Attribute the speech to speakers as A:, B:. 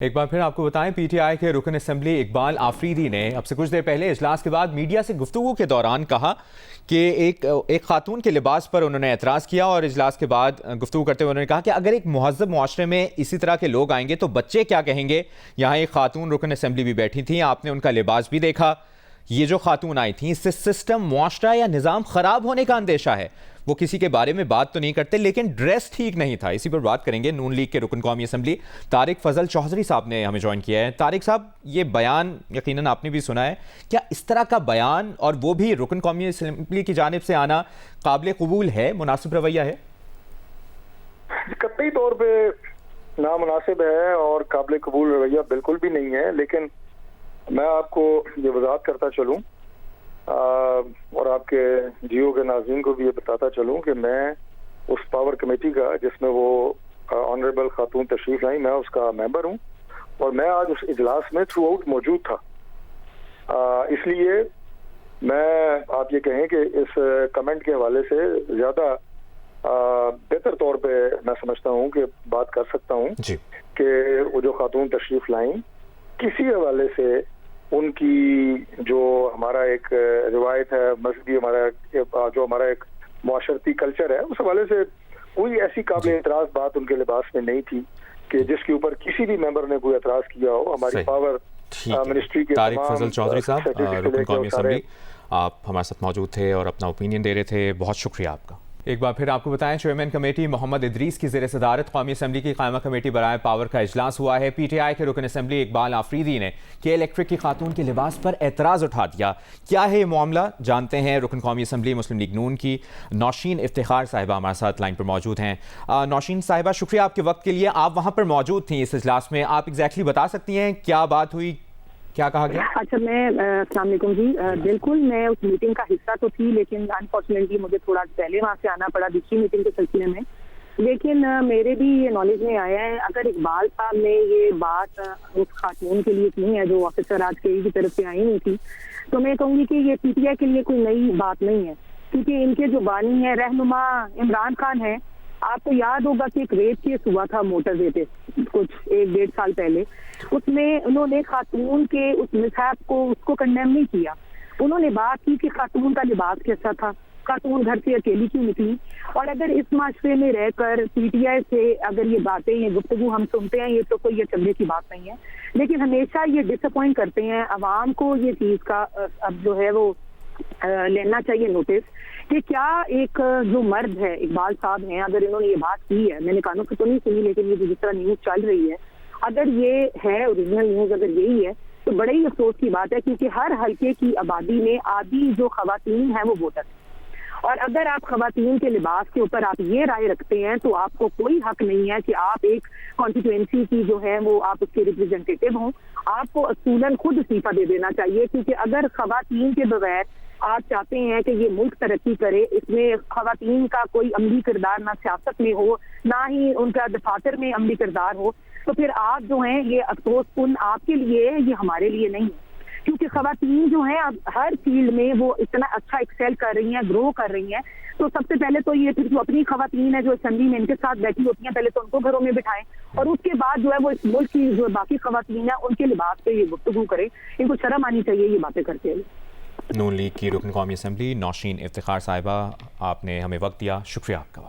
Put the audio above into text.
A: ایک بار پھر آپ کو بتائیں پی ٹی آئی کے رکن اسمبلی اقبال آفریدی نے اب سے کچھ دیر پہلے اجلاس کے بعد میڈیا سے گفتگو کے دوران کہا کہ ایک خاتون کے لباس پر انہوں نے اعتراض کیا، اور اجلاس کے بعد گفتگو کرتے ہوئے انہوں نے کہا کہ اگر ایک مہذب معاشرے میں اسی طرح کے لوگ آئیں گے تو بچے کیا کہیں گے۔ یہاں ایک خاتون رکن اسمبلی بھی بیٹھی تھیں، آپ نے ان کا لباس بھی دیکھا۔ یہ جو خاتون آئی تھیں، اس سے سسٹم، معاشرہ یا نظام خراب ہونے کا اندیشہ ہے۔ وہ کسی کے بارے میں بات تو نہیں کرتے، لیکن ڈریس ٹھیک نہیں تھا۔ اسی پر بات کریں گے۔ نون لیگ کے رکن قومی اسمبلی طارق فضل چوہدری صاحب نے ہمیں جوائن کیا ہے۔ طارق صاحب، یہ بیان یقیناً آپ نے بھی سنا ہے، کیا اس طرح کا بیان اور وہ بھی رکن قومی اسمبلی کی جانب سے آنا قابل قبول ہے، مناسب رویہ ہے؟
B: قطعی طور پہ نامناسب ہے اور قابل قبول رویہ بالکل بھی نہیں ہے، لیکن میں آپ کو یہ وضاحت کرتا چلوں اور آپ کے جیو کے ناظرین کو بھی یہ بتاتا چلوں کہ میں اس پاور کمیٹی کا جس میں وہ آنریبل خاتون تشریف لائیں، میں اس کا ممبر ہوں اور میں آج اس اجلاس میں تھرو آؤٹ موجود تھا۔ اس لیے میں آپ یہ کہیں کہ اس کمنٹ کے حوالے سے زیادہ بہتر طور پہ میں سمجھتا ہوں کہ بات کر سکتا ہوں
A: جی،
B: کہ وہ جو خاتون تشریف لائیں کسی حوالے سے ان کی جو ہمارا ایک روایت ہے، مذہبی ہمارا ایک معاشرتی کلچر ہے، اس حوالے سے کوئی ایسی قابل اعتراض بات ان کے لباس میں نہیں تھی کہ جس کے اوپر کسی بھی ممبر نے کوئی اعتراض کیا ہو۔ ہماری پاور منسٹری کے
A: طارق فضل چوہدری صاحب، رکن قومی اسمبلی، آپ ہمارے ساتھ موجود تھے اور اپنا اوپینین دے رہے تھے، بہت شکریہ آپ کا۔ ایک بار پھر آپ کو بتائیں چیئرمین کمیٹی محمد ادریس کی زیر صدارت قومی اسمبلی کی قائمہ کمیٹی برائے پاور کا اجلاس ہوا ہے۔ پی ٹی آئی کے رکن اسمبلی اقبال آفریدی نے کے الیکٹرک کی خاتون کے لباس پر اعتراض اٹھا دیا۔ کیا ہے یہ معاملہ، جانتے ہیں۔ رکن قومی اسمبلی مسلم لیگ نون کی نوشین افتخار صاحبہ ہمارے ساتھ لائن پر موجود ہیں۔ نوشین صاحبہ، شکریہ آپ کے وقت کے لیے۔ آپ وہاں پر موجود تھیں اس اجلاس میں، آپ ایگزیکٹلی بتا سکتی ہیں کیا بات ہوئی، کیا کہا گیا؟
C: اچھا، میں السلام علیکم جی، بالکل میں اس میٹنگ کا حصہ تو تھی، لیکن انفارچونیٹلی مجھے تھوڑا پہلے وہاں سے آنا پڑا دوسری میٹنگ کے سلسلے میں۔ لیکن میرے بھی یہ نالج میں آیا ہے، اگر اقبال صاحب نے یہ بات اس خاتون کے لیے کی ہے جو آفیسر آج کے کی طرف سے آئی نہیں تھی، تو میں کہوں گی کہ یہ پی ٹی آئی کے لیے کوئی نئی بات نہیں ہے، کیونکہ ان کے جو بانی ہیں رہنما عمران خان ہیں۔ آپ کو یاد ہوگا کہ ایک ریپ کیس ہوا تھا موٹر وے پہ کچھ 1-1.5 سال پہلے، اس میں انہوں نے خاتون کے اس مسحب کو اس کو کنڈیم نہیں کیا، انہوں نے بات کی کہ خاتون کا لباس کیسا تھا، خاتون گھر سے اکیلی کیوں نکلی۔ اور اگر اس معاشرے میں رہ کر پی ٹی آئی سے اگر یہ باتیں یہ گفتگو ہم سنتے ہیں، یہ تو کوئی یہ چمڑے کی بات نہیں ہے، لیکن ہمیشہ یہ ڈس اپوائنٹ کرتے ہیں عوام کو۔ یہ چیز کا اب جو ہے وہ لینا چاہیے نوٹس کہ کیا ایک جو مرد ہے اقبال صاحب ہیں، اگر انہوں نے یہ بات کی ہے، میں نے کانوں سے تو نہیں سنی لیکن یہ جس طرح نیوز چل رہی ہے، اگر یہ ہے اوریجنل نیوز، اگر یہی ہے تو بڑے ہی افسوس کی بات ہے، کیونکہ ہر حلقے کی آبادی میں آدھی جو خواتین ہیں وہ ووٹر ہیں، اور اگر آپ خواتین کے لباس کے اوپر آپ یہ رائے رکھتے ہیں تو آپ کو کوئی حق نہیں ہے کہ آپ ایک کانسٹیٹوئنسی کی جو ہے وہ آپ اس کے ریپرزینٹیٹیو ہوں۔ آپ کو اصولاً خود استعفیٰ دے دینا چاہیے، کیونکہ اگر خواتین کے بغیر آپ چاہتے ہیں کہ یہ ملک ترقی کرے، اس میں خواتین کا کوئی عملی کردار نہ سیاست میں ہو، نہ ہی ان کا دفاتر میں عملی کردار ہو، تو پھر آپ جو ہیں یہ افسوس کن آپ کے لیے، یہ ہمارے لیے نہیں ہے، کیونکہ خواتین جو ہیں اب ہر فیلڈ میں وہ اتنا اچھا ایکسیل کر رہی ہیں، گرو کر رہی ہیں۔ تو سب سے پہلے تو یہ پھر جو اپنی خواتین ہیں جو اسمبلی میں ان کے ساتھ بیٹھی ہوتی ہیں، پہلے تو ان کو گھروں میں بٹھائیں، اور اس کے بعد جو ہے وہ اس ملک کی جو باقی خواتین ہیں ان کے لباس پہ یہ گفتگو کریں۔ ان کو شرم آنی چاہیے یہ باتیں کرتے ہوئے۔
A: نون لیگ کی رکن قومی اسمبلی نوشین افتخار صاحبہ، آپ نے ہمیں وقت دیا، شکریہ آپ کا۔